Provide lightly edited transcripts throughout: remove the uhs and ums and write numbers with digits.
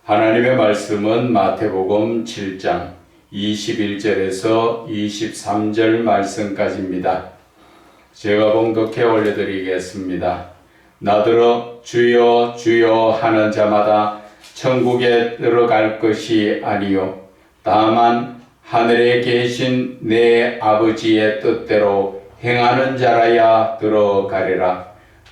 하나님의 말씀은 마태복음 7장 21절에서 23절 말씀까지입니다. 제가 봉독해 올려드리겠습니다. 나더러 주여 주여 하는 자마다 천국에 들어갈 것이 아니요 다만 하늘에 계신 내 아버지의 뜻대로 행하는 자라야 들어가리라.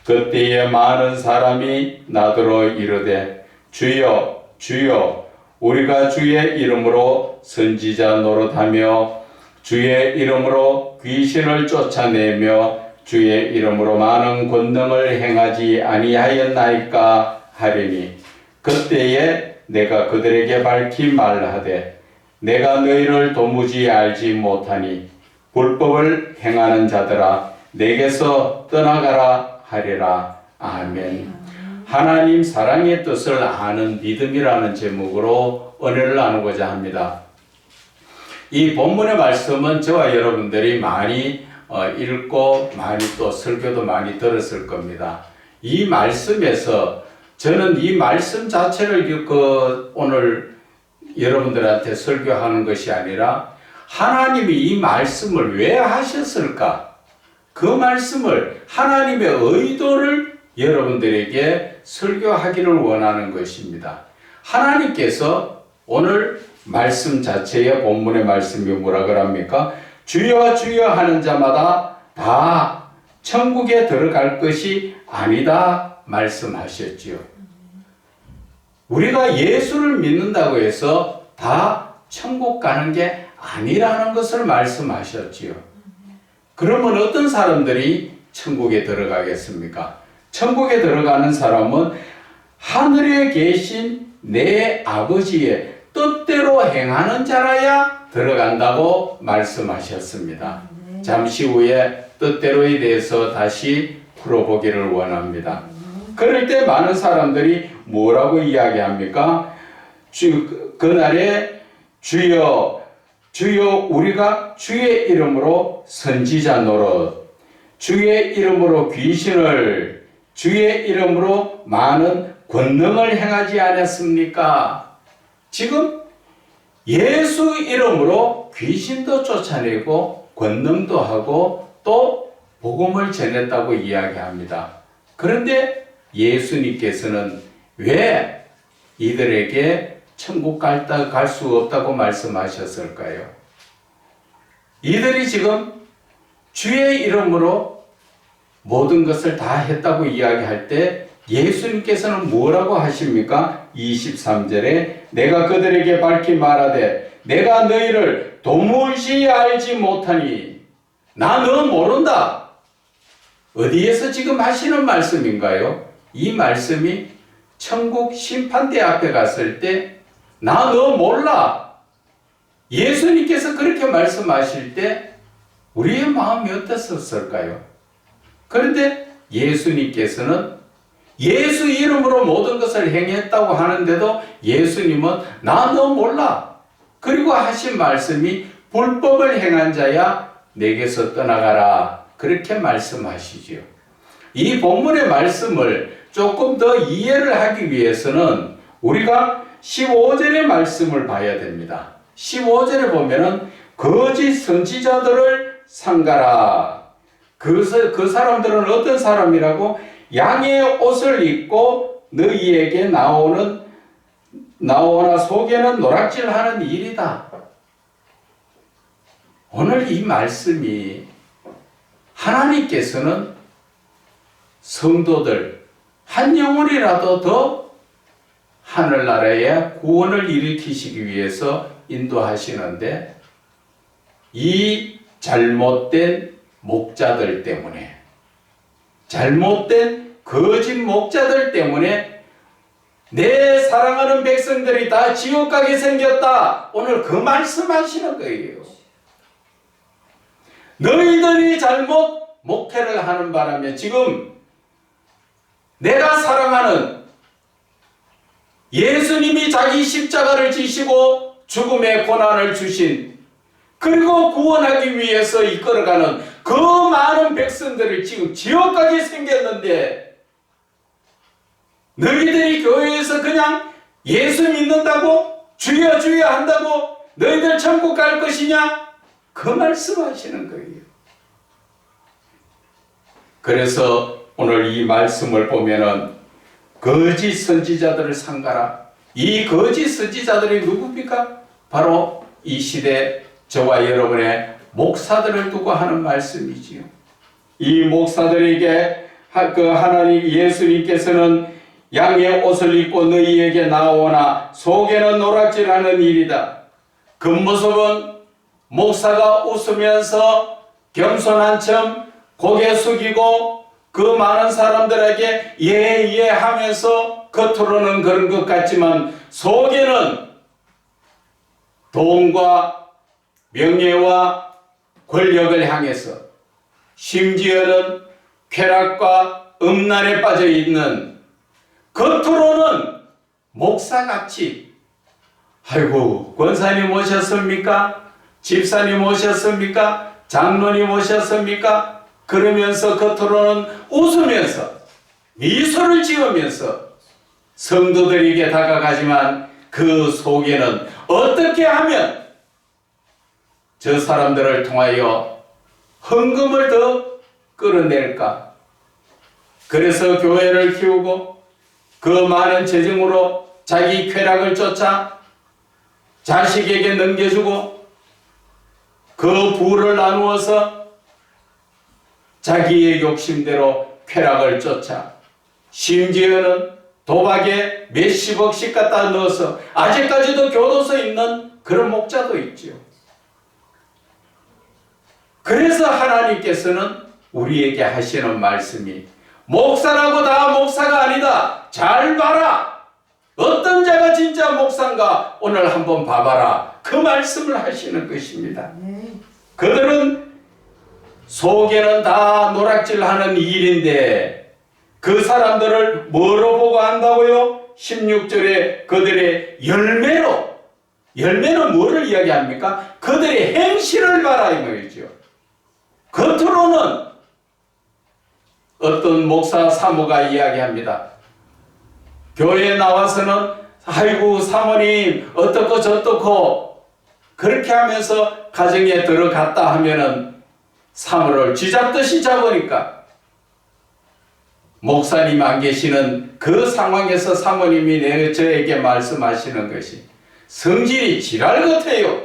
그때에 많은 사람이 나더러 이르되 주여 주여 우리가 주의 이름으로 선지자 노릇하며 주의 이름으로 귀신을 쫓아내며 주의 이름으로 많은 권능을 행하지 아니하였나이까 하리니 그때에 내가 그들에게 밝히 말하되 내가 너희를 도무지 알지 못하니 불법을 행하는 자들아 내게서 떠나가라 하리라. 아멘. 하나님 사랑의 뜻을 아는 믿음이라는 제목으로 은혜를 나누고자 합니다. 이 본문의 말씀은 저와 여러분들이 많이 읽고 많이 또 설교도 많이 들었을 겁니다. 이 말씀에서 저는 이 말씀 자체를 오늘 여러분들한테 설교하는 것이 아니라 하나님이 이 말씀을 왜 하셨을까? 그 말씀을 하나님의 의도를 여러분들에게 설교하기를 원하는 것입니다. 하나님께서 오늘 말씀 자체의 본문의 말씀이 뭐라 그럽니까? 주여 주여 하는 자마다 다 천국에 들어갈 것이 아니다 말씀하셨지요. 우리가 예수를 믿는다고 해서 다 천국 가는 게 아니라는 것을 말씀하셨지요. 그러면 어떤 사람들이 천국에 들어가겠습니까? 천국에 들어가는 사람은 하늘에 계신 내 아버지의 뜻대로 행하는 자라야 들어간다고 말씀하셨습니다. 잠시 후에 뜻대로에 대해서 다시 풀어보기를 원합니다. 그럴 때 많은 사람들이 뭐라고 이야기합니까? 그날에 주여 주여 우리가 주의 이름으로 선지자 노릇 주의 이름으로 귀신을 주의 이름으로 많은 권능을 행하지 않았습니까? 지금 예수 이름으로 귀신도 쫓아내고 권능도 하고 또 복음을 전했다고 이야기합니다. 그런데 예수님께서는 왜 이들에게 천국 갈 수 없다고 말씀하셨을까요? 이들이 지금 주의 이름으로 모든 것을 다 했다고 이야기할 때 예수님께서는 뭐라고 하십니까? 23절에 내가 그들에게 밝히 말하되 내가 너희를 도무지 알지 못하니 나 너 모른다. 어디에서 지금 하시는 말씀인가요? 이 말씀이 천국 심판대 앞에 갔을 때 나 너 몰라. 예수님께서 그렇게 말씀하실 때 우리의 마음이 어땠을까요? 그런데 예수님께서는 예수 이름으로 모든 것을 행했다고 하는데도 예수님은 나 너 몰라. 그리고 하신 말씀이 불법을 행한 자야 내게서 떠나가라. 그렇게 말씀하시지요. 이 본문의 말씀을 조금 더 이해를 하기 위해서는 우리가 15절의 말씀을 봐야 됩니다. 15절에 보면은 거짓 선지자들을 삼가라. 그 사람들은 어떤 사람이라고? 양의 옷을 입고 너희에게 나오나 속에는 노략질하는 일이다. 오늘 이 말씀이 하나님께서는 성도들 한 영혼이라도 더 하늘나라에 구원을 일으키시기 위해서 인도하시는데 이 잘못된 목자들 때문에 잘못된 거짓 목자들 때문에 내 사랑하는 백성들이 다 지옥 가게 생겼다. 오늘 그 말씀하시는 거예요. 너희들이 잘못 목회를 하는 바람에 지금 내가 사랑하는 예수님이 자기 십자가를 지시고 죽음의 고난을 주신 그리고 구원하기 위해서 이끌어가는 그 많은 백성들을 지금 지옥 가게 생겼는데 너희들이 교회에서 그냥 예수 믿는다고? 주여 주여 한다고 너희들 천국 갈 것이냐? 그 말씀하시는 거예요. 그래서 오늘 이 말씀을 보면은 거짓 선지자들을 삼가라. 이 거짓 선지자들이 누굽니까? 바로 이 시대 저와 여러분의 목사들을 두고 하는 말씀이지요. 이 목사들에게 하나님 예수님께서는 양의 옷을 입고 너희에게 나오나 속에는 노략질하는 일이다. 겉모습은 목사가 웃으면서 겸손한 척 고개 숙이고 그 많은 사람들에게 예예 하면서 겉으로는 그런 것 같지만 속에는 돈과 명예와 권력을 향해서 심지어는 쾌락과 음란에 빠져 있는 겉으로는 목사같이 아이고 권사님 오셨습니까? 집사님 오셨습니까? 장로님 오셨습니까? 그러면서 겉으로는 웃으면서 미소를 지으면서 성도들에게 다가가지만 그 속에는 어떻게 하면 저 사람들을 통하여 헌금을 더 끌어낼까? 그래서 교회를 키우고 그 많은 재정으로 자기 쾌락을 쫓아 자식에게 넘겨주고 그 부를 나누어서 자기의 욕심대로 쾌락을 쫓아 심지어는 도박에 몇십억씩 갖다 넣어서 아직까지도 교도소 있는 그런 목자도 있죠. 그래서 하나님께서는 우리에게 하시는 말씀이 목사라고 다 목사가 아니다. 잘 봐라. 어떤 자가 진짜 목사인가 오늘 한번 봐봐라. 그 말씀을 하시는 것입니다. 그들은 속에는 다 노략질하는 일인데 그 사람들을 뭐로 보고 한다고요? 16절에 그들의 열매는 뭐를 이야기합니까? 그들의 행실을 봐라 이 말이죠. 겉으로는 어떤 목사 사모가 이야기합니다. 교회에 나와서는 아이고 사모님 어떻고 저떻고 그렇게 하면서 가정에 들어갔다 하면은 사모를 쥐잡듯이 잡으니까 목사님 안 계시는 그 상황에서 사모님이 저에게 말씀하시는 것이 성질이 지랄 같아요.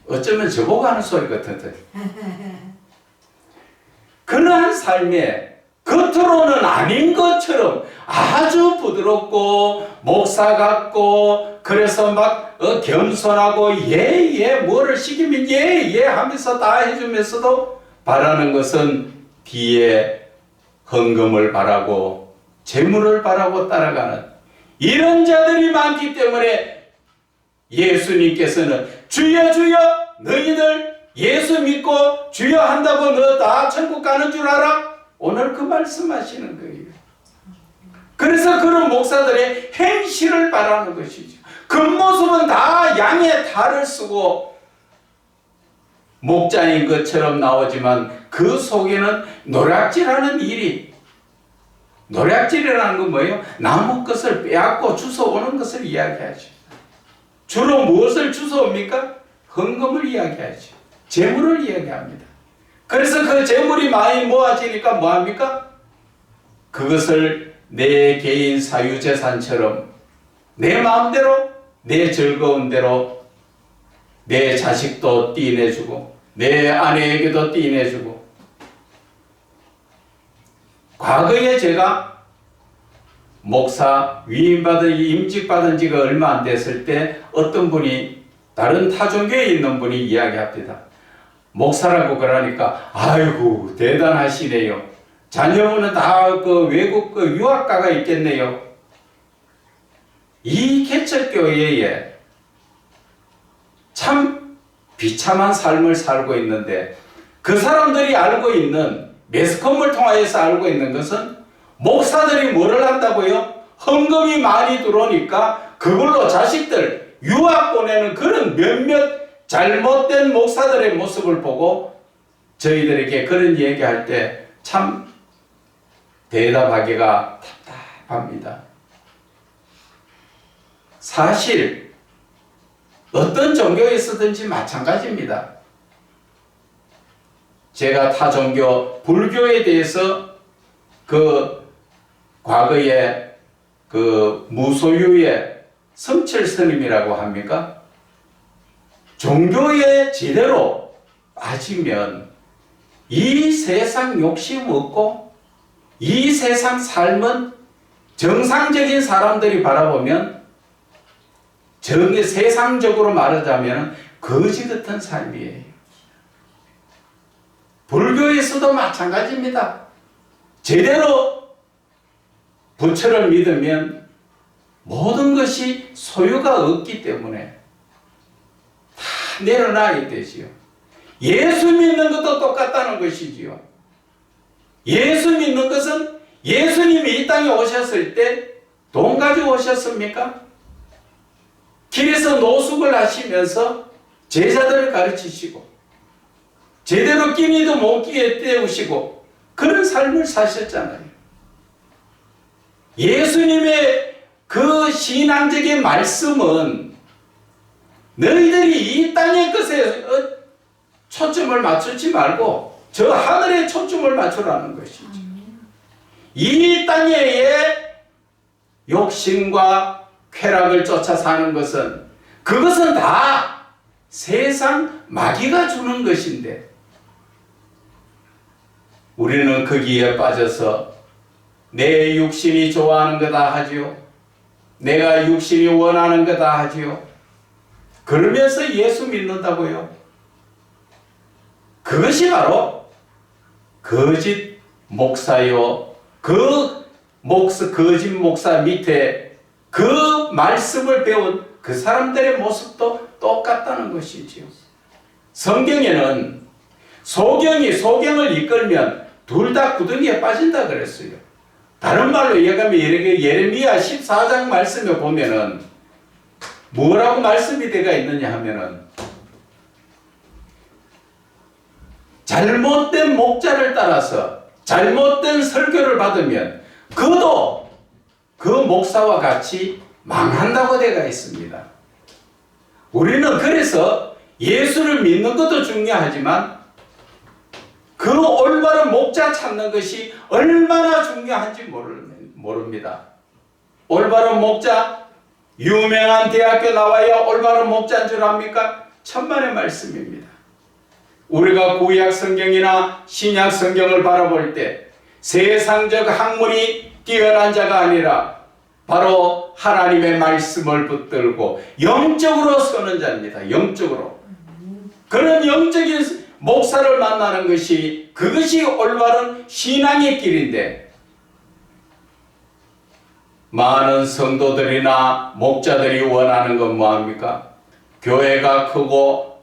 어쩌면 저보고 하는 소리 같은데. 그러한 삶에 겉으로는 아닌 것처럼 아주 부드럽고 목사 같고 그래서 막 겸손하고 예예 뭐를 시키면 예예 하면서 다 해주면서도 바라는 것은 뒤에 헌금을 바라고 재물을 바라고 따라가는 이런 자들이 많기 때문에 예수님께서는 주여 주여 너희들 예수 믿고 주여 한다고 너 다 천국 가는 줄 알아? 오늘 그 말씀하시는 거예요. 그래서 그런 목사들의 행실을 바라는 것이죠. 겉모습은 다 양의 탈을 쓰고 목자인 것처럼 나오지만 그 속에는 노략질하는 일이 노략질이라는 건 뭐예요? 나무 것을 빼앗고 주워오는 것을 이야기하죠. 주로 무엇을 주워옵니까? 헌금을 이야기하죠. 재물을 이야기합니다. 그래서 그 재물이 많이 모아지니까 뭐합니까? 그것을 내 개인 사유재산처럼 내 마음대로 내 즐거운 대로 내 자식도 띠내주고 내 아내에게도 띠내주고 과거에 제가 목사 임직받은 지가 얼마 안 됐을 때 어떤 분이 다른 타종교에 있는 분이 이야기합니다. 목사라고 그러니까 아이고 대단하시네요. 자녀분은 다 그 외국 유학가가 있겠네요. 이 개척교회에 참 비참한 삶을 살고 있는데 그 사람들이 알고 있는 매스컴을 통하여서 알고 있는 것은 목사들이 뭐를 한다고요? 헌금이 많이 들어오니까 그걸로 자식들 유학 보내는 그런 몇몇 잘못된 목사들의 모습을 보고 저희들에게 그런 얘기할 때 참 대답하기가 답답합니다. 사실 어떤 종교에서든지 마찬가지입니다. 제가 타 종교, 불교에 대해서 과거에 무소유의 성철 스님이라고 합니까? 종교에 제대로 빠지면 이 세상 욕심 없고 이 세상 삶은 정상적인 사람들이 바라보면 세상적으로 말하자면 거지 같은 삶이에요. 불교에서도 마찬가지입니다. 제대로 부처를 믿으면 모든 것이 소유가 없기 때문에 다 내려놔야 되지요. 예수 믿는 것도 똑같다는 것이지요. 예수 믿는 것은 예수님이 이 땅에 오셨을 때 돈 가지고 오셨습니까? 길에서 노숙을 하시면서 제자들을 가르치시고 제대로 끼니도 못 끼게 때우시고 그런 삶을 사셨잖아요. 예수님의 그 신앙적인 말씀은 너희들이 이 땅의 것에 초점을 맞추지 말고 저 하늘에 초점을 맞추라는 것이죠. 이 땅의 욕심과 쾌락을 쫓아 사는 그것은 다 세상 마귀가 주는 것인데 우리는 거기에 빠져서 내 육신이 좋아하는 거다 하지요. 내가 육신이 원하는 거다 하지요. 그러면서 예수 믿는다고요. 그것이 바로 거짓 목사요. 거짓 목사 밑에 그 말씀을 배운 그 사람들의 모습도 똑같다는 것이지요. 성경에는 소경이 소경을 이끌면 둘 다 구덩이에 빠진다 그랬어요. 다른 말로 얘기하면 예레미야 14장 말씀에 보면은 뭐라고 말씀이 되어 있느냐 하면은 잘못된 목자를 따라서 잘못된 설교를 받으면 그도 그 목사와 같이 망한다고 되어 있습니다. 우리는 그래서 예수를 믿는 것도 중요하지만 그 올바른 목자 찾는 것이 얼마나 중요한지 모릅니다. 올바른 목자, 유명한 대학교 나와야 올바른 목자인 줄 압니까? 천만의 말씀입니다. 우리가 구약 성경이나 신약 성경을 바라볼 때 세상적 학문이 뛰어난 자가 아니라 바로 하나님의 말씀을 붙들고 영적으로 서는 자입니다. 영적으로. 그런 영적인 목사를 만나는 그것이 올바른 신앙의 길인데 많은 성도들이나 목자들이 원하는 건 뭐합니까? 교회가 크고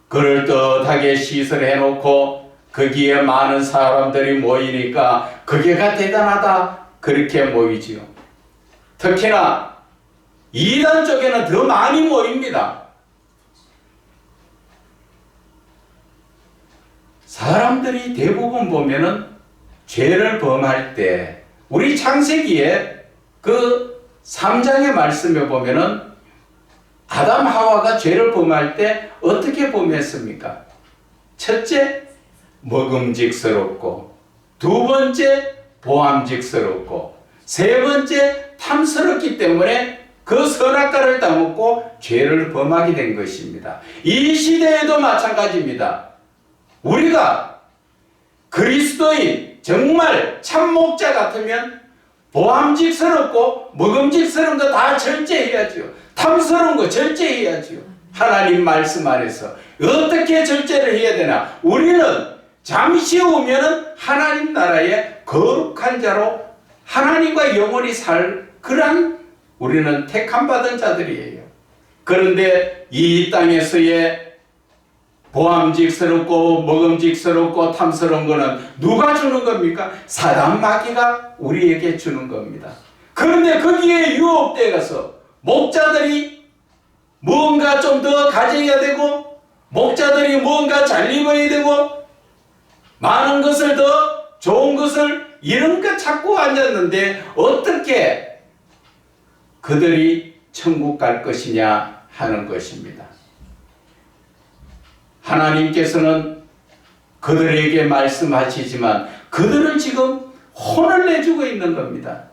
그럴듯하게 시설해 놓고 거기에 많은 사람들이 모이니까 거기가 대단하다 그렇게 모이지요. 특히나 이단 쪽에는 더 많이 모입니다. 사람들이 대부분 보면은 죄를 범할 때 우리 창세기에 그 3장의 말씀에 보면은 아담 하와가 죄를 범할 때 어떻게 범했습니까? 첫째, 먹음직스럽고 두 번째, 보암직스럽고 세 번째, 탐스럽기 때문에 그 선악과를 따먹고 죄를 범하게 된 것입니다. 이 시대에도 마찬가지입니다. 우리가 그리스도인 정말 참목자 같으면 보암직스럽고 먹음직스러운 거 다 절제해야죠. 탐스러운 거 절제해야죠. 하나님 말씀 안에서 어떻게 절제를 해야 되나? 우리는 잠시 후면은 하나님 나라의 거룩한 자로 하나님과 영원히 살 그런 우리는 택함 받은 자들이에요. 그런데 이 땅에서의 보암직스럽고 먹음직스럽고 탐스러운 거는 누가 주는 겁니까? 사단 마귀가 우리에게 주는 겁니다. 그런데 거기에 유혹돼 가서 목자들이 뭔가 좀 더 가져야 되고 목자들이 뭔가 잘 입어야 되고 많은 것을 더 좋은 것을 이런 거 찾고 앉았는데 어떻게 그들이 천국 갈 것이냐 하는 것입니다. 하나님께서는 그들에게 말씀하시지만 그들은 지금 혼을 내주고 있는 겁니다.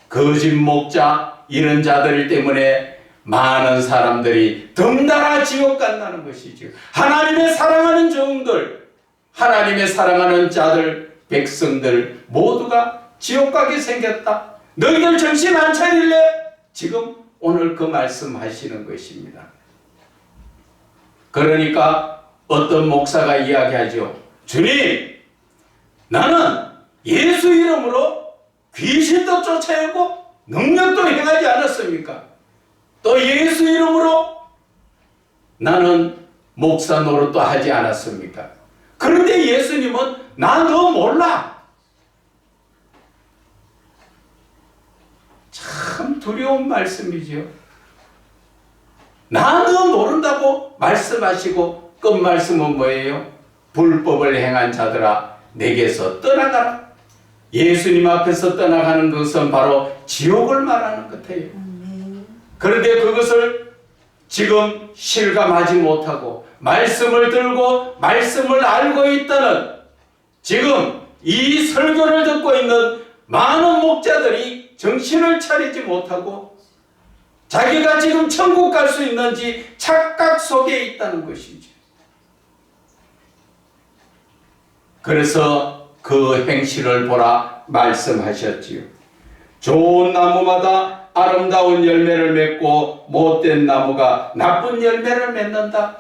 거짓 목자 이런 자들 때문에 많은 사람들이 덩달아 지옥 간다는 것이죠. 하나님의 사랑하는 종들, 하나님의 사랑하는 자들, 백성들 모두가 지옥 가게 생겼다. 너희들 정신 안 차릴래? 지금 오늘 그 말씀하시는 것입니다. 그러니까 어떤 목사가 이야기하죠. 주님, 나는 예수 이름으로 귀신도 쫓아내고 능력도 행하지 않았습니까? 또 예수 이름으로 나는 목사 노릇도 하지 않았습니까? 그런데 예수님은 나 너 몰라. 참 두려운 말씀이죠. 나 너 모른다고 말씀하시고 끝말씀은 뭐예요? 불법을 행한 자들아 내게서 떠나가라. 예수님 앞에서 떠나가는 것은 바로 지옥을 말하는 것 같아요. 그런데 그것을 지금 실감하지 못하고 말씀을 들고 말씀을 알고 있다는 지금 이 설교를 듣고 있는 많은 목자들이 정신을 차리지 못하고 자기가 지금 천국 갈 수 있는지 착각 속에 있다는 것이죠. 그래서 그 행실을 보라 말씀하셨지요. 좋은 나무마다 아름다운 열매를 맺고 못된 나무가 나쁜 열매를 맺는다.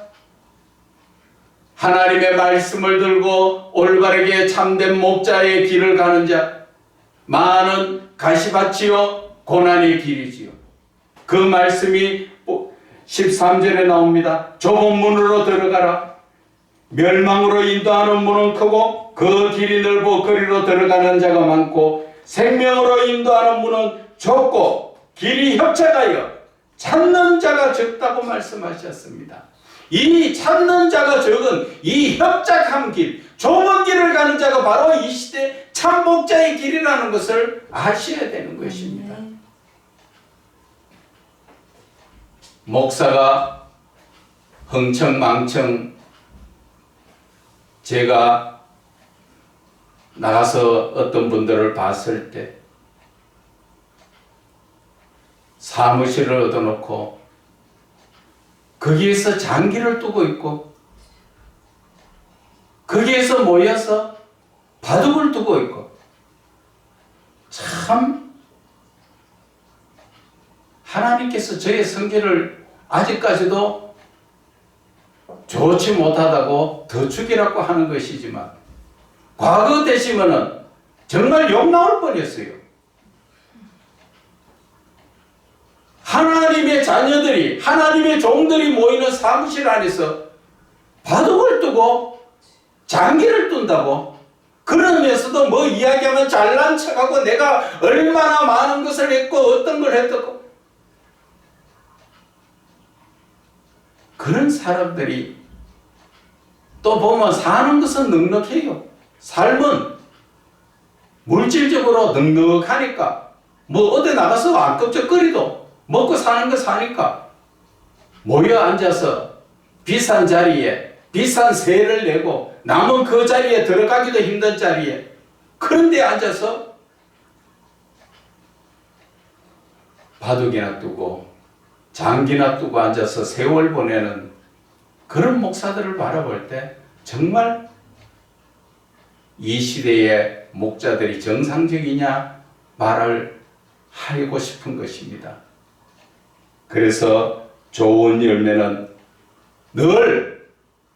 하나님의 말씀을 들고 올바르게 참된 목자의 길을 가는 자, 많은 가시밭이요 고난의 길이지요. 그 말씀이 13절에 나옵니다. 좁은 문으로 들어가라. 멸망으로 인도하는 문은 크고 그 길이 넓고 거리로 들어가는 자가 많고 생명으로 인도하는 문은 좁고 길이 협착하여 찾는 자가 적다고 말씀하셨습니다. 이 찾는 자가 적은 이 협착한 길, 좁은 길을 가는 자가 바로 이 시대 참목자의 길이라는 것을 아셔야 되는 것입니다. 목사가 흥청망청 제가 나가서 어떤 분들을 봤을 때 사무실을 얻어놓고 거기에서 장기를 두고 있고 거기에서 모여서 바둑을 두고 있고 참 하나님께서 저의 성질을 아직까지도 좋지 못하다고 더 죽이라고 하는 것이지만 과거 되시면은 정말 욕 나올 뻔했어요. 하나님의 자녀들이, 하나님의 종들이 모이는 사무실 안에서 바둑을 두고 장기를 둔다고? 그러면서도 뭐 이야기하면 잘난 척하고 내가 얼마나 많은 것을 했고 어떤 걸 했고 그런 사람들이 또 보면 사는 것은 넉넉해요. 삶은 물질적으로 넉넉하니까 뭐 어디 나가서 안껍적거리도 먹고 사는 거 사니까 모여 앉아서 비싼 자리에 비싼 세를 내고 남은 그 자리에 들어가기도 힘든 자리에 그런 데 앉아서 바둑이나 두고 장기나 두고 앉아서 세월 보내는 그런 목사들을 바라볼 때 정말 이 시대의 목자들이 정상적이냐 말을 하고 싶은 것입니다. 그래서 좋은 열매는 늘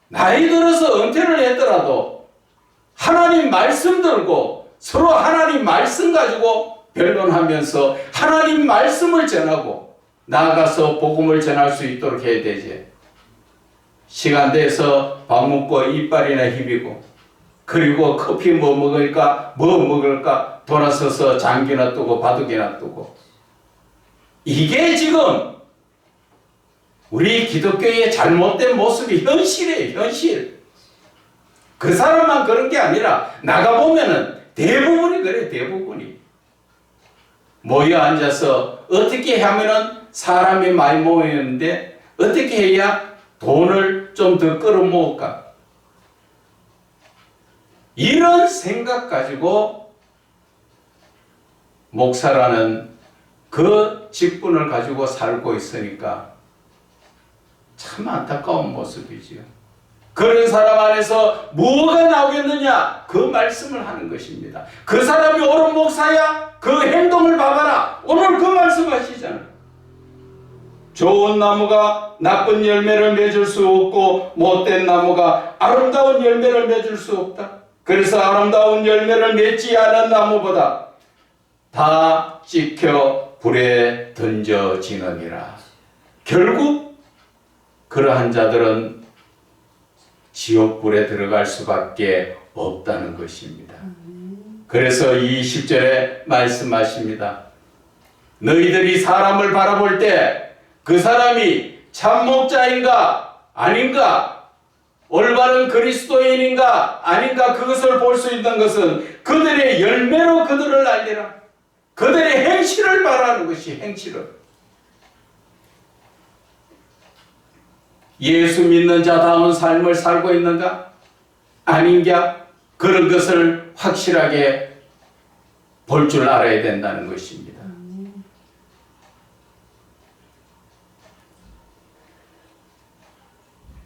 나이 들어서 은퇴를 했더라도 하나님 말씀 들고 서로 하나님 말씀 가지고 변론하면서 하나님 말씀을 전하고 나아가서 복음을 전할 수 있도록 해야 되지. 시간 돼서 밥 먹고 이빨이나 휘비고 그리고 커피 뭐 먹을까 돌아서서 장기나 뜨고 바둑이나 뜨고 이게 지금 우리 기독교의 잘못된 모습이 현실이에요. 현실. 그 사람만 그런 게 아니라 나가보면은 대부분이 그래. 대부분이 모여 앉아서 어떻게 하면은 사람이 많이 모였는데 어떻게 해야 돈을 좀 더 끌어모을까, 이런 생각 가지고 목사라는 그 직분을 가지고 살고 있으니까 참 안타까운 모습이지요. 그런 사람 안에서 뭐가 나오겠느냐? 그 말씀을 하는 것입니다. 그 사람이 옳은 목사야? 그 행동을 봐봐라. 오늘 그 말씀 하시잖아요. 좋은 나무가 나쁜 열매를 맺을 수 없고 못된 나무가 아름다운 열매를 맺을 수 없다. 그래서 아름다운 열매를 맺지 않은 나무보다 다 찍혀 불에 던져지느니라. 결국 그러한 자들은 지옥불에 들어갈 수밖에 없다는 것입니다. 그래서 이 10절에 말씀하십니다. 너희들이 사람을 바라볼 때 그 사람이 참목자인가 아닌가, 올바른 그리스도인인가 아닌가, 그것을 볼 수 있는 것은 그들의 열매로 그들을 알리라. 그들의 행실을 바라는 것이, 행실을. 예수 믿는 자다운 삶을 살고 있는가 아닌가, 그런 것을 확실하게 볼 줄 알아야 된다는 것입니다.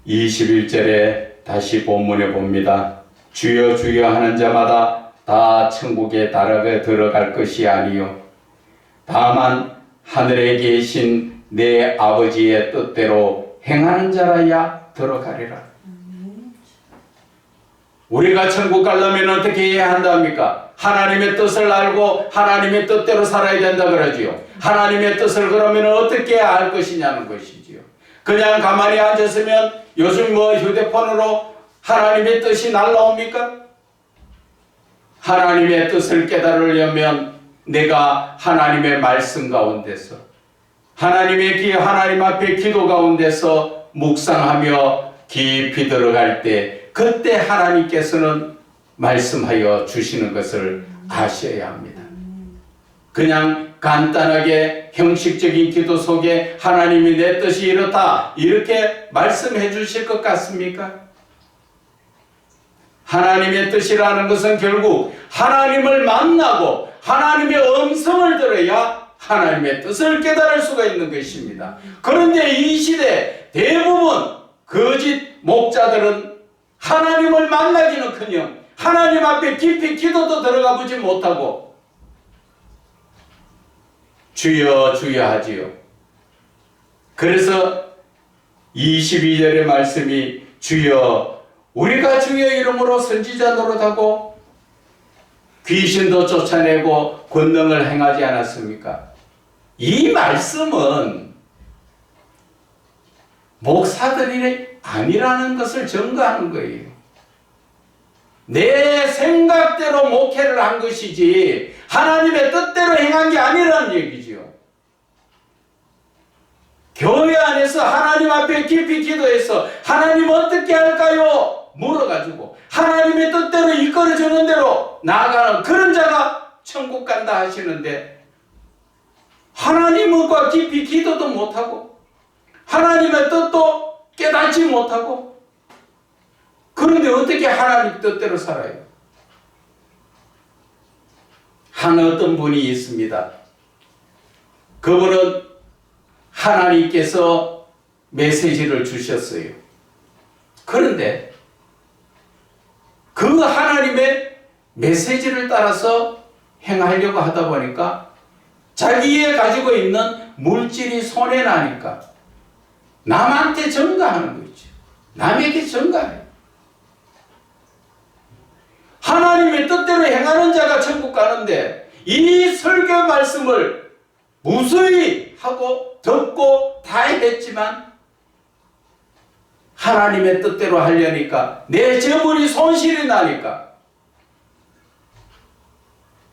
21절에 다시 본문에 봅니다. 주여 주여 하는 자마다 다 천국에 들어갈 것이 아니요 다만 하늘에 계신 내 아버지의 뜻대로 행하는 자라야 들어가리라. 우리가 천국 가려면 어떻게 해야 한답니까? 하나님의 뜻을 알고 하나님의 뜻대로 살아야 된다 그러지요. 하나님의 뜻을 그러면 어떻게 알 것이냐는 것이지요. 그냥 가만히 앉았으면 요즘 휴대폰으로 하나님의 뜻이 날라옵니까? 하나님의 뜻을 깨달으려면 내가 하나님의 말씀 가운데서 하나님 앞에 기도 가운데서 묵상하며 깊이 들어갈 때 그때 하나님께서는 말씀하여 주시는 것을 아셔야 합니다. 그냥 간단하게 형식적인 기도 속에 하나님이 내 뜻이 이렇다 이렇게 말씀해 주실 것 같습니까? 하나님의 뜻이라는 것은 결국 하나님을 만나고 하나님의 음성을 들어야 하나님의 뜻을 깨달을 수가 있는 것입니다. 그런데 이 시대 대부분 거짓 목자들은 하나님을 만나기는커녕 하나님 앞에 깊이 기도도 들어가 보지 못하고 주여 주여 하지요. 그래서 22절의 말씀이 주여 우리가 주의 이름으로 선지자 노릇하고 귀신도 쫓아내고 권능을 행하지 않았습니까? 이 말씀은 목사들이 아니라는 것을 증거하는 거예요. 내 생각대로 목회를 한 것이지 하나님의 뜻대로 행한 게 아니라는 얘기지요. 교회 안에서 하나님 앞에 깊이 기도해서 하나님 어떻게 할까요? 물어가지고 하나님의 뜻대로 이끌어주는 대로 나아가는 그런 자가 천국 간다 하시는데 하나님과 깊이 기도도 못하고 하나님의 뜻도 깨닫지 못하고 그런데 어떻게 하나님 뜻대로 살아요? 한 어떤 분이 있습니다. 그분은 하나님께서 메시지를 주셨어요. 그런데 그 하나님의 메시지를 따라서 행하려고 하다 보니까 자기의 가지고 있는 물질이 손해 나니까 남한테 전가하는 거죠. 남에게 전가해요. 하나님의 뜻대로 행하는 자가 천국 가는데 이 설교 말씀을 무수히 하고 듣고 다 했지만 하나님의 뜻대로 하려니까 내 재물이 손실이 나니까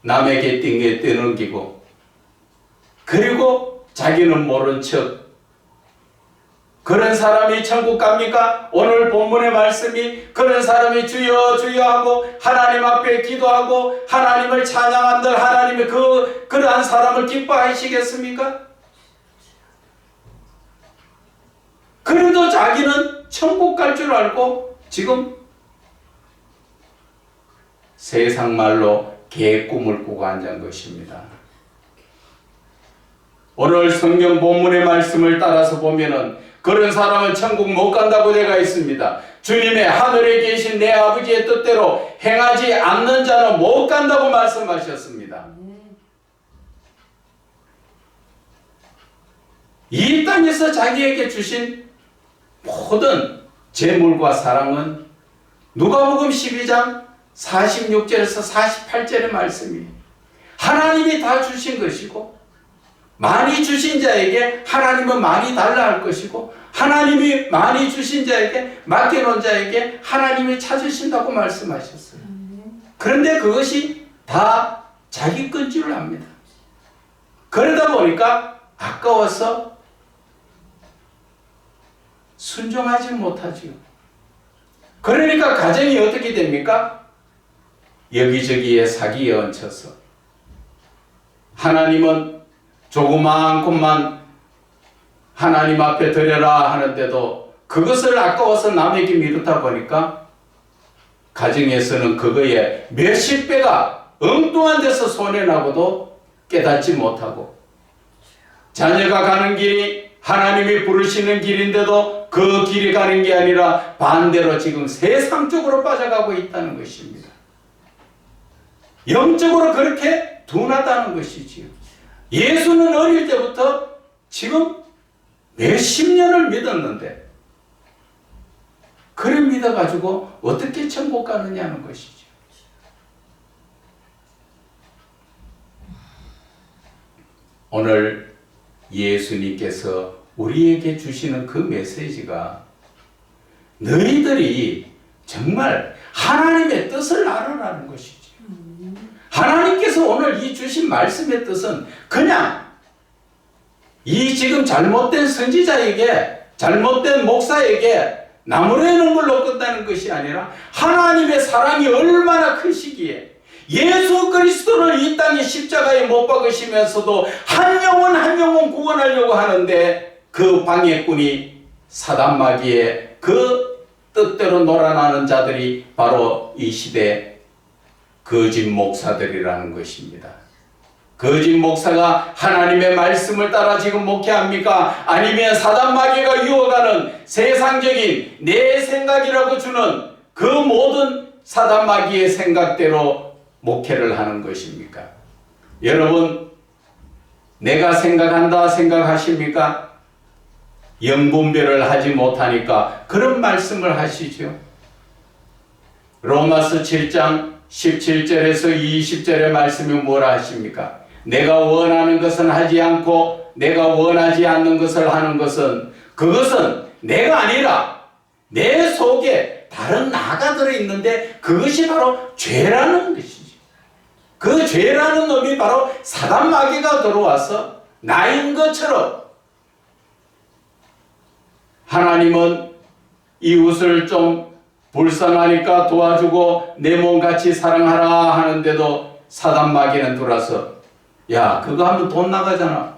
남에게 띵게 떠넘기고 그리고 자기는 모른 척 그런 사람이 천국 갑니까? 오늘 본문의 말씀이 그런 사람이 주여 주여 하고 하나님 앞에 기도하고 하나님을 찬양한들 하나님이 그러한 사람을 기뻐하시겠습니까? 그래도 자기는 천국 갈 줄 알고 지금 세상 말로 개의 꿈을 꾸고 앉은 것입니다. 오늘 성경 본문의 말씀을 따라서 보면은 그런 사람은 천국 못 간다고 되어 있습니다. 주님의 하늘에 계신 내 아버지의 뜻대로 행하지 않는 자는 못 간다고 말씀하셨습니다. 이 땅에서 자기에게 주신 모든 재물과 사랑은 누가복음 12장 46절에서 48절의 말씀이 하나님이 다 주신 것이고 많이 주신 자에게 하나님은 많이 달라 할 것이고 하나님이 많이 주신 자에게 맡겨놓은 자에게 하나님이 찾으신다고 말씀하셨어요. 그런데 그것이 다 자기 건 줄 압니다. 그러다 보니까 아까워서 순종하지 못하지요. 그러니까 가정이 어떻게 됩니까? 여기저기에 사기에 얹혀서 하나님은 조그마한 것만 하나님 앞에 드려라 하는데도 그것을 아까워서 남에게 미루다 보니까 가정에서는 그거에 몇십 배가 엉뚱한 데서 손해나고도 깨닫지 못하고 자녀가 가는 길이 하나님이 부르시는 길인데도 그 길이 가는 게 아니라 반대로 지금 세상 쪽으로 빠져가고 있다는 것입니다. 영적으로 그렇게 둔하다는 것이지요. 예수는 어릴 때부터 지금 몇십 년을 믿었는데 그래 믿어가지고 어떻게 천국 가느냐는 것이죠. 오늘 예수님께서 우리에게 주시는 그 메시지가 너희들이 정말 하나님의 뜻을 알아라는 것이죠. 하나님께서 오늘 이 주신 말씀의 뜻은 그냥 이 지금 잘못된 선지자에게 잘못된 목사에게 나무래 놓은 걸로 끝나는 것이 아니라 하나님의 사랑이 얼마나 크시기에 예수 그리스도를 이 땅에 십자가에 못 박으시면서도 한 영혼 구원하려고 하는데 그 방해꾼이 사단 마귀의 그 뜻대로 놀아나는 자들이 바로 이 시대 거짓 목사들이라는 것입니다. 거짓 목사가 하나님의 말씀을 따라 지금 목회합니까? 아니면 사단 마귀가 유혹하는 세상적인 내 생각이라고 주는 그 모든 사단 마귀의 생각대로 목회를 하는 것입니까? 여러분, 내가 생각한다 생각하십니까? 영분별을 하지 못하니까 그런 말씀을 하시죠. 로마서 7장 17절에서 20절의 말씀이 뭐라 하십니까? 내가 원하는 것은 하지 않고 내가 원하지 않는 것을 하는 것은 그것은 내가 아니라 내 속에 다른 나가 들어있는데 그것이 바로 죄라는 것이죠. 그 죄라는 놈이 바로 사단 마귀가 들어와서 나인 것처럼 하나님은 이웃을 좀 불쌍하니까 도와주고 내 몸같이 사랑하라 하는데도 사단 마귀는 들어와서 야 그거 하면 돈 나가잖아.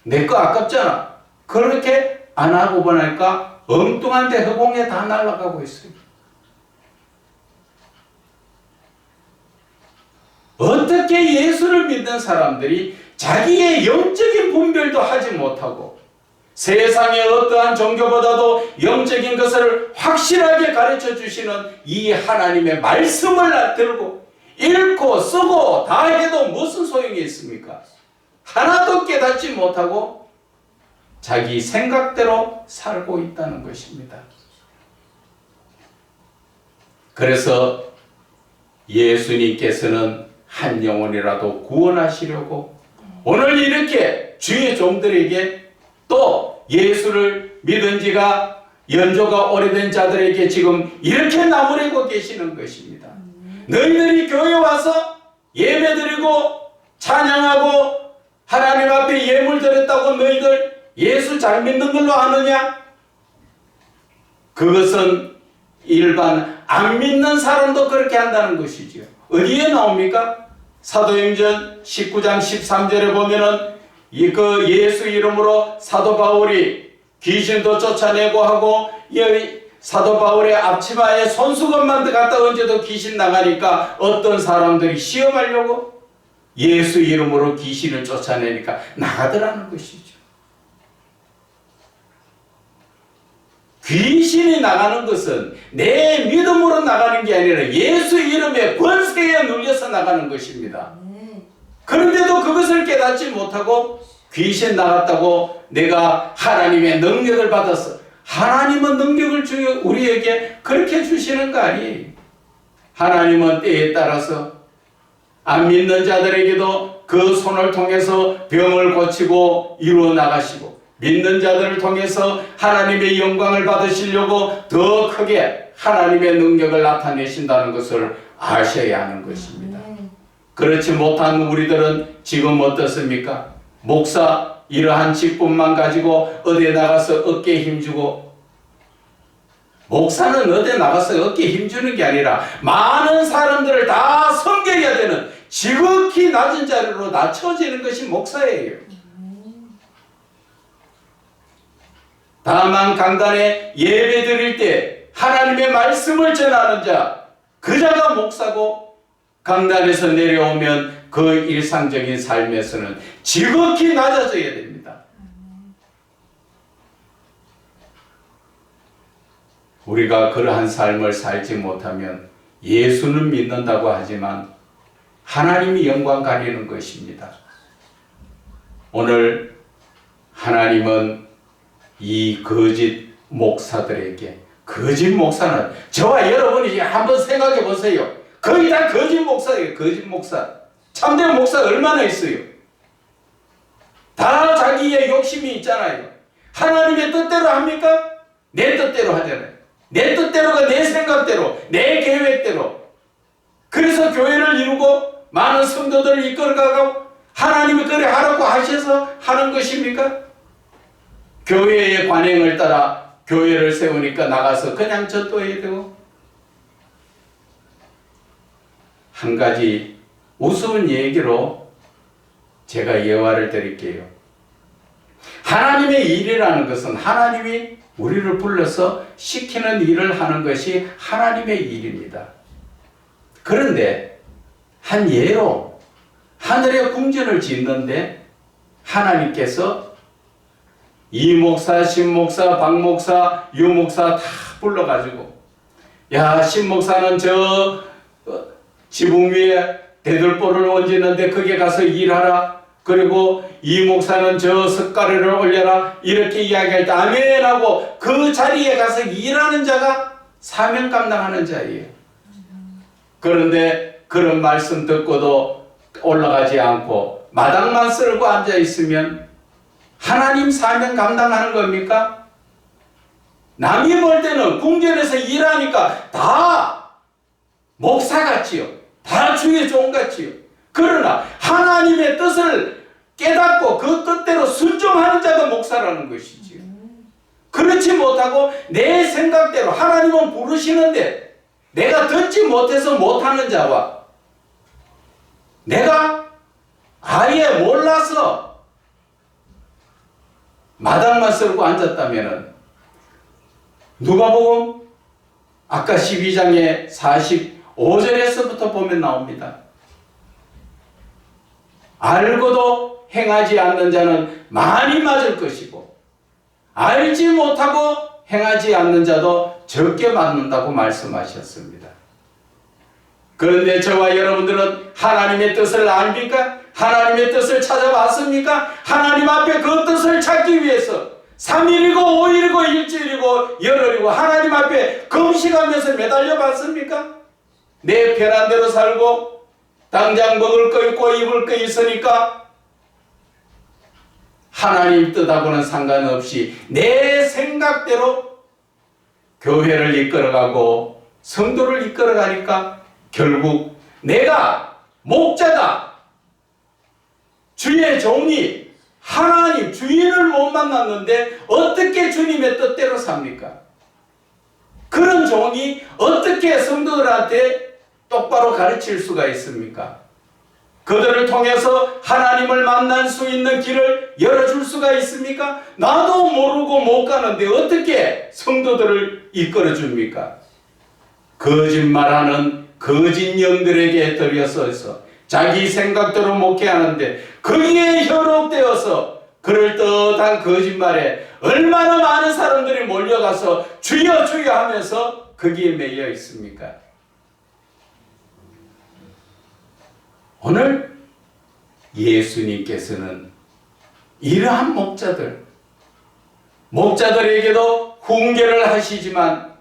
내 거 아깝잖아. 그렇게 안 하고 보니까 엉뚱한 데 허공에 다 날아가고 있어요. 어떻게 예수를 믿는 사람들이 자기의 영적인 분별도 하지 못하고 세상의 어떠한 종교보다도 영적인 것을 확실하게 가르쳐 주시는 이 하나님의 말씀을 들고 읽고 쓰고 다 해도 무슨 소용이 있습니까? 하나도 깨닫지 못하고 자기 생각대로 살고 있다는 것입니다. 그래서 예수님께서는 한 영혼이라도 구원하시려고 오늘 이렇게 주의 종들에게 또 예수를 믿은 지가 연조가 오래된 자들에게 지금 이렇게 나무래고 계시는 것입니다. 너희들이 교회 와서 예배드리고 찬양하고 하나님 앞에 예물 드렸다고 너희들 예수 잘 믿는 걸로 아느냐? 그것은 일반 안 믿는 사람도 그렇게 한다는 것이지요. 어디에 나옵니까? 사도행전 19장 13절에 보면은 그 예수 이름으로 사도 바울이 귀신도 쫓아내고 하고 사도 바울의 앞치마에 손수건만 갖다 얹어도 귀신 나가니까 어떤 사람들이 시험하려고 예수 이름으로 귀신을 쫓아내니까 나가더라는 것이죠. 귀신이 나가는 것은 내 믿음으로 나가는 게 아니라 예수 이름의 권세에 눌려서 나가는 것입니다. 그런데도 그것을 깨닫지 못하고 귀신 나갔다고 내가 하나님의 능력을 받았어. 하나님은 능력을 우리에게 그렇게 주시는 거 아니에요. 하나님은 때에 따라서 안 믿는 자들에게도 그 손을 통해서 병을 고치고 이루어 나가시고, 믿는 자들을 통해서 하나님의 영광을 받으시려고 더 크게 하나님의 능력을 나타내신다는 것을 아셔야 하는 것입니다. 그렇지 못한 우리들은 지금 어떻습니까? 목사 이러한 직분만 가지고 어디에 나가서 어깨에 힘주고, 목사는 어디에 나가서 어깨에 힘주는 게 아니라 많은 사람들을 다 섬겨야 되는 지극히 낮은 자리로 낮춰지는 것이 목사예요. 다만 강단에 예배 드릴 때 하나님의 말씀을 전하는 자, 그 자가 목사고, 강단에서 내려오면 그 일상적인 삶에서는 지극히 낮아져야 됩니다. 우리가 그러한 삶을 살지 못하면 예수는 믿는다고 하지만 하나님이 영광 가리는 것입니다. 오늘 하나님은 이 거짓 목사들에게, 거짓 목사는 저와 여러분이 한번 생각해 보세요. 거의 다 거짓 목사예요. 거짓 목사. 참된 목사 얼마나 있어요? 다 자기의 욕심이 있잖아요. 하나님의 뜻대로 합니까? 내 뜻대로 하잖아요. 내 뜻대로가 내 생각대로, 내 계획대로. 그래서 교회를 이루고 많은 성도들을 이끌어가고 하나님이 그래 하라고 하셔서 하는 것입니까? 교회의 관행을 따라 교회를 세우니까 나가서 그냥 전도해야 되고. 한 가지 우스운 얘기로 제가 예화를 드릴게요. 하나님의 일이라는 것은 하나님이 우리를 불러서 시키는 일을 하는 것이 하나님의 일입니다. 그런데 한 예로 하늘에 궁전을 짓는데 하나님께서 이 목사, 신 목사, 박 목사, 유 목사 다 불러가지고, 야, 신 목사는 저 지붕 위에 대들보를 얹는데 거기에 가서 일하라. 그리고 이 목사는 저 석가래를 올려라. 이렇게 이야기할 때 아멘 하고 그 자리에 가서 일하는 자가 사명 감당하는 자예요. 그런데 그런 말씀 듣고도 올라가지 않고 마당만 쓸고 앉아 있으면 하나님 사명 감당하는 겁니까? 남이 볼 때는 궁전에서 일하니까 다 목사 같지요. 다 주의 종 같지요. 그러나 하나님의 뜻을 깨닫고 그 뜻대로 순종하는 자가 목사라는 것이지요. 그렇지 못하고 내 생각대로 하나님은 부르시는데 내가 듣지 못해서 못하는 자와 내가 아예 몰라서 마당만 쓸고 앉았다면 누가복음 아까 12장에 45절에서부터 보면 나옵니다. 알고도 행하지 않는 자는 많이 맞을 것이고 알지 못하고 행하지 않는 자도 적게 맞는다고 말씀하셨습니다. 그런데 저와 여러분들은 하나님의 뜻을 압니까? 하나님의 뜻을 찾아봤습니까? 하나님 앞에 그 뜻을 찾기 위해서 3일이고 5일이고 일주일이고 열흘이고 하나님 앞에 금식하면서 매달려 봤습니까? 내 편한 대로 살고 당장 먹을 거 있고 입을 거 있으니까 하나님 뜻하고는 상관없이 내 생각대로 교회를 이끌어가고 성도를 이끌어가니까 결국 내가 목자다, 주의 종이 하나님 주인을 못 만났는데 어떻게 주님의 뜻대로 삽니까? 그런 종이 어떻게 성도들한테 똑바로 가르칠 수가 있습니까? 그들을 통해서 하나님을 만날 수 있는 길을 열어줄 수가 있습니까? 나도 모르고 못 가는데 어떻게 성도들을 이끌어 줍니까? 거짓말하는 거짓 영들에게 들여서서 자기 생각대로 목회하는데 거기에 현혹되어서 그럴듯한 거짓말에 얼마나 많은 사람들이 몰려가서 주여 주여 하면서 거기에 매여 있습니까? 오늘 예수님께서는 이러한 목자들에게도 훈계를 하시지만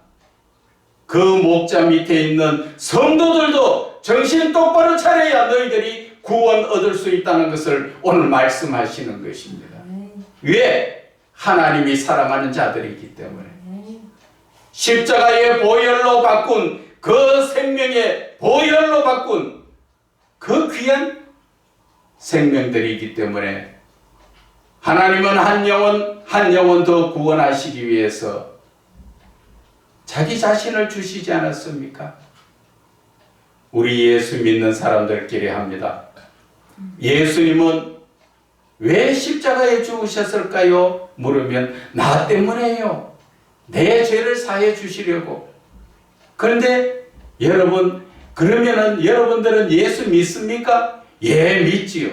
그 목자 밑에 있는 성도들도 정신 똑바로 차려야 너희들이 구원 얻을 수 있다는 것을 오늘 말씀하시는 것입니다. 왜? 하나님이 사랑하는 자들이기 때문에. 십자가의 보혈로 바꾼 그 생명의 보혈로 바꾼 그 귀한 생명들이기 때문에 하나님은 한 영혼 더 구원하시기 위해서 자기 자신을 주시지 않았습니까? 우리 예수 믿는 사람들끼리 합니다. 예수님은 왜 십자가에 죽으셨을까요? 물으면 나 때문에요. 내 죄를 사해 주시려고. 그런데 여러분, 그러면은 여러분들은 예수 믿습니까? 예, 믿지요.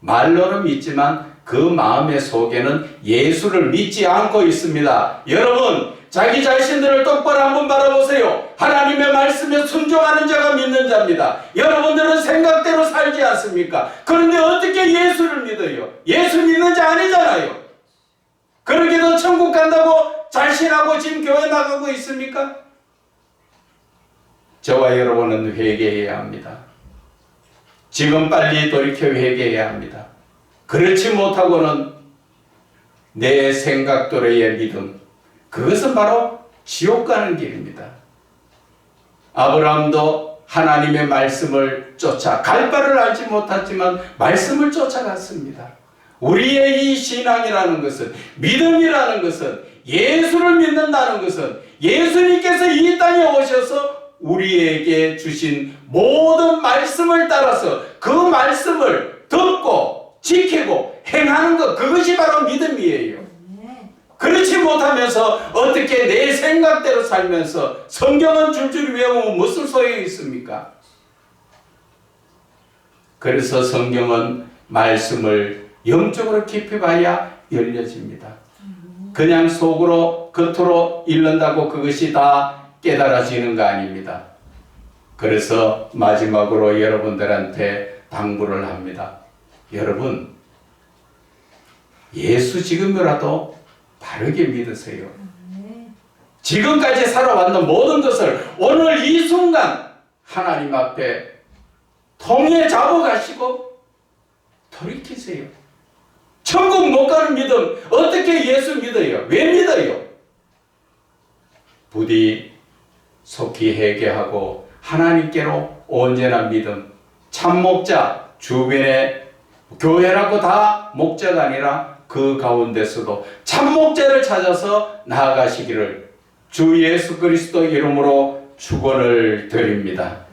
말로는 믿지만 그 마음의 속에는 예수를 믿지 않고 있습니다. 여러분, 자기 자신들을 똑바로 한번 바라보세요. 하나님의 말씀에 순종하는 자가 믿는 자입니다. 여러분들은 생각대로 살지 않습니까? 그런데 어떻게 예수를 믿어요? 예수 믿는 자 아니잖아요. 그러기도 천국 간다고 자신하고 지금 교회 나가고 있습니까? 저와 여러분은 회개해야 합니다. 지금 빨리 돌이켜 회개해야 합니다. 그렇지 못하고는 내 생각대로의 믿음, 그것은 바로 지옥 가는 길입니다. 아브라함도 하나님의 말씀을 쫓아 갈 바를 알지 못했지만 말씀을 쫓아갔습니다. 우리의 이 신앙이라는 것은, 믿음이라는 것은, 예수를 믿는다는 것은 예수님께서 이 땅에 오셔서 우리에게 주신 모든 말씀을 따라서 그 말씀을 듣고 지키고 행하는 것, 그것이 바로 믿음이에요. 그렇지 못하면서 어떻게 내 생각대로 살면서 성경은 줄줄이 외우면 무슨 소용이 있습니까? 그래서 성경은 말씀을 영적으로 깊이 봐야 열려집니다. 그냥 속으로 겉으로 읽는다고 그것이 다 깨달아지는 거 아닙니다. 그래서 마지막으로 여러분들한테 당부를 합니다. 여러분, 예수 지금이라도 바르게 믿으세요. 지금까지 살아왔는 모든 것을 오늘 이 순간 하나님 앞에 통에 잡아가시고 돌이키세요. 천국 못 가는 믿음, 어떻게 예수 믿어요? 왜 믿어요? 부디 속히 회개하고 하나님께로 온전한 믿음, 참목자, 주변에 교회라고 다 목자가 아니라 그 가운데서도 참목자를 찾아서 나아가시기를 주 예수 그리스도 이름으로 축원을 드립니다.